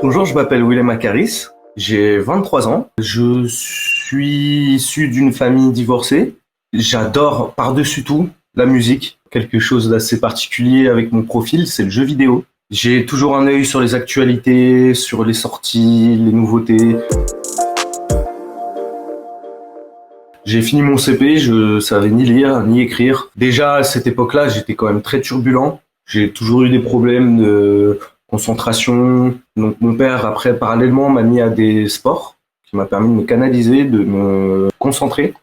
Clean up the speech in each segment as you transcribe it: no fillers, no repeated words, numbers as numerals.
Bonjour, je m'appelle Willem Akaris, j'ai 23 ans. Je suis issu d'une famille divorcée. J'adore par-dessus tout la musique. Quelque chose d'assez particulier avec mon profil, c'est le jeu vidéo. J'ai toujours un œil sur les actualités, sur les sorties, les nouveautés. J'ai fini mon CP, je savais ni lire, ni écrire. Déjà, à cette époque-là, j'étais quand même très turbulent. J'ai toujours eu des problèmes de concentration. Donc mon père, après, parallèlement, m'a mis à des sports qui m'a permis de me canaliser, de me concentrer.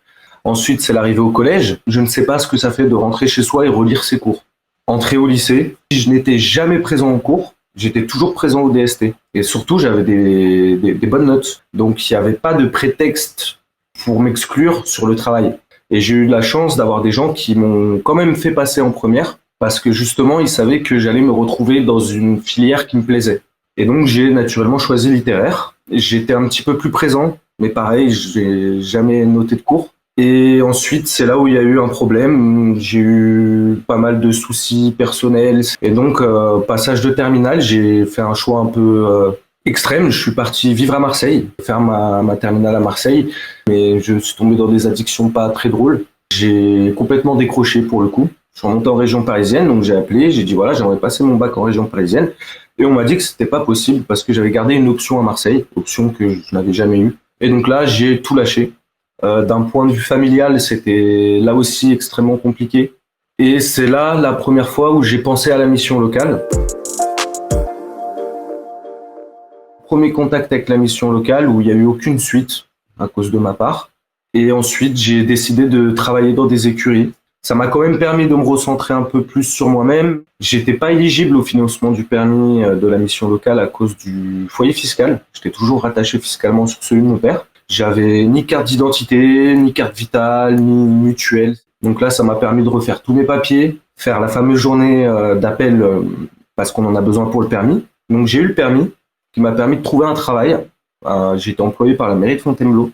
Ensuite, c'est l'arrivée au collège. Je ne sais pas ce que ça fait de rentrer chez soi et relire ses cours. Entrée au lycée, je n'étais jamais présent en cours. J'étais toujours présent au DST. Et surtout, j'avais des bonnes notes. Donc, il n'y avait pas de prétexte pour m'exclure sur le travail. Et j'ai eu la chance d'avoir des gens qui m'ont quand même fait passer en première parce que justement, ils savaient que j'allais me retrouver dans une filière qui me plaisait. Et donc, j'ai naturellement choisi littéraire. J'étais un petit peu plus présent, mais pareil, j'ai jamais noté de cours. Et ensuite, c'est là où il y a eu un problème. J'ai eu pas mal de soucis personnels. Et donc, passage de terminale, j'ai fait un choix un peu extrême. Je suis parti vivre à Marseille, faire ma terminale à Marseille. Mais je suis tombé dans des addictions pas très drôles. J'ai complètement décroché pour le coup. Je suis remonté en région parisienne, donc j'ai appelé, j'ai dit voilà, j'aimerais passer mon bac en région parisienne. Et on m'a dit que c'était pas possible parce que j'avais gardé une option à Marseille, option que je n'avais jamais eue. Et donc là, j'ai tout lâché. D'un point de vue familial, c'était là aussi extrêmement compliqué. Et c'est là la première fois où j'ai pensé à la mission locale. Premier contact avec la mission locale où il n'y a eu aucune suite à cause de ma part. Et ensuite, j'ai décidé de travailler dans des écuries. Ça m'a quand même permis de me recentrer un peu plus sur moi-même. J'étais pas éligible au financement du permis de la mission locale à cause du foyer fiscal. J'étais toujours rattaché fiscalement sur celui de mon père. J'avais ni carte d'identité, ni carte vitale, ni mutuelle. Donc là, ça m'a permis de refaire tous mes papiers, faire la fameuse journée d'appel parce qu'on en a besoin pour le permis. Donc j'ai eu le permis qui m'a permis de trouver un travail. J'ai été employé par la mairie de Fontainebleau.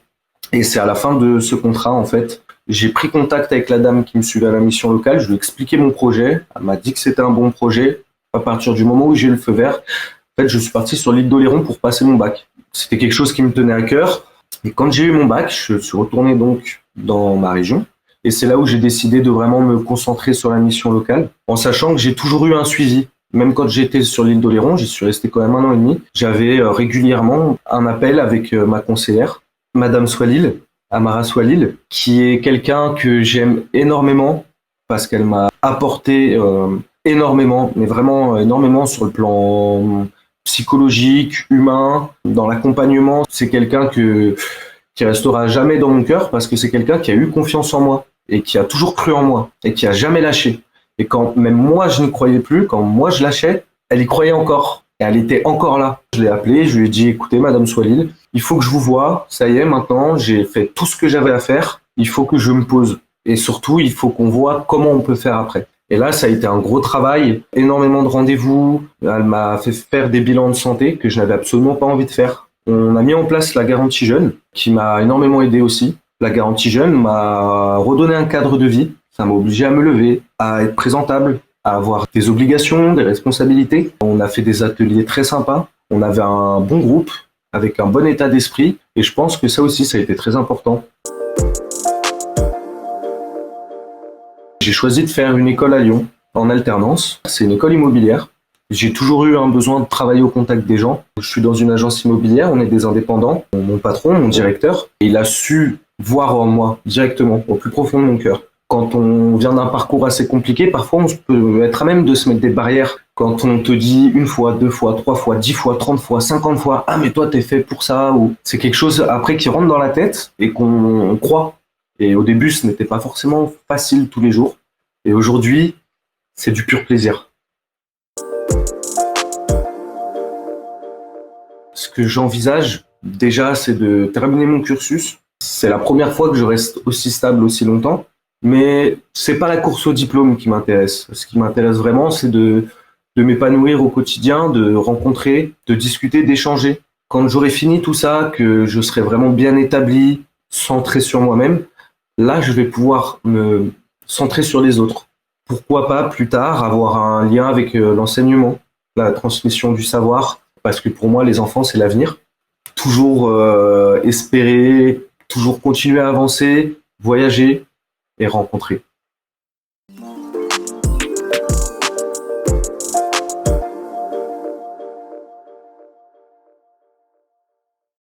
Et c'est à la fin de ce contrat, en fait, j'ai pris contact avec la dame qui me suivait à la mission locale. Je lui ai expliqué mon projet. Elle m'a dit que c'était un bon projet. À partir du moment où j'ai eu le feu vert, en fait, je suis parti sur l'île d'Oléron pour passer mon bac. C'était quelque chose qui me tenait à cœur. Et quand j'ai eu mon bac, je suis retourné donc dans ma région. Et c'est là où j'ai décidé de vraiment me concentrer sur la mission locale, en sachant que j'ai toujours eu un suivi. Même quand j'étais sur l'île d'Oléron, j'y suis resté quand même 1 an et demi. J'avais régulièrement un appel avec ma conseillère, Madame Swalil, Amara Swalil, qui est quelqu'un que j'aime énormément parce qu'elle m'a apporté énormément, mais vraiment énormément sur le plan psychologique, humain, dans l'accompagnement. C'est quelqu'un qui restera jamais dans mon cœur parce que c'est quelqu'un qui a eu confiance en moi et qui a toujours cru en moi et qui a jamais lâché. Et quand même moi je n'y croyais plus, quand moi je lâchais, elle y croyait encore. Et elle était encore là. Je l'ai appelée, je lui ai dit écoutez Madame Swalil, il faut que je vous voie, ça y est maintenant, j'ai fait tout ce que j'avais à faire, il faut que je me pose. Et surtout, il faut qu'on voit comment on peut faire après. Et là, ça a été un gros travail, énormément de rendez-vous. Elle m'a fait faire des bilans de santé que je n'avais absolument pas envie de faire. On a mis en place la garantie jeune, qui m'a énormément aidé aussi. La garantie jeune m'a redonné un cadre de vie. Ça m'a obligé à me lever, à être présentable, à avoir des obligations, des responsabilités. On a fait des ateliers très sympas. On avait un bon groupe, avec un bon état d'esprit. Et je pense que ça aussi, ça a été très important. J'ai choisi de faire une école à Lyon, en alternance. C'est une école immobilière. J'ai toujours eu un besoin de travailler au contact des gens. Je suis dans une agence immobilière, on est des indépendants. Mon patron, mon directeur, il a su voir en moi directement, au plus profond de mon cœur. Quand on vient d'un parcours assez compliqué, parfois on peut être à même de se mettre des barrières. Quand on te dit 1 fois, 2 fois, 3 fois, 10 fois, 30 fois, 50 fois, ah mais toi t'es fait pour ça, ou c'est quelque chose après qui rentre dans la tête et qu'on croit. Et au début, ce n'était pas forcément facile tous les jours. Et aujourd'hui, c'est du pur plaisir. Ce que j'envisage, déjà, c'est de terminer mon cursus. C'est la première fois que je reste aussi stable aussi longtemps. Mais c'est pas la course au diplôme qui m'intéresse. Ce qui m'intéresse vraiment, c'est de m'épanouir au quotidien, de rencontrer, de discuter, d'échanger. Quand j'aurai fini tout ça, que je serai vraiment bien établi, centré sur moi-même, là, je vais pouvoir me centrer sur les autres. Pourquoi pas, plus tard, avoir un lien avec l'enseignement, la transmission du savoir, parce que pour moi, les enfants, c'est l'avenir. Toujours espérer, toujours continuer à avancer, voyager et rencontrer.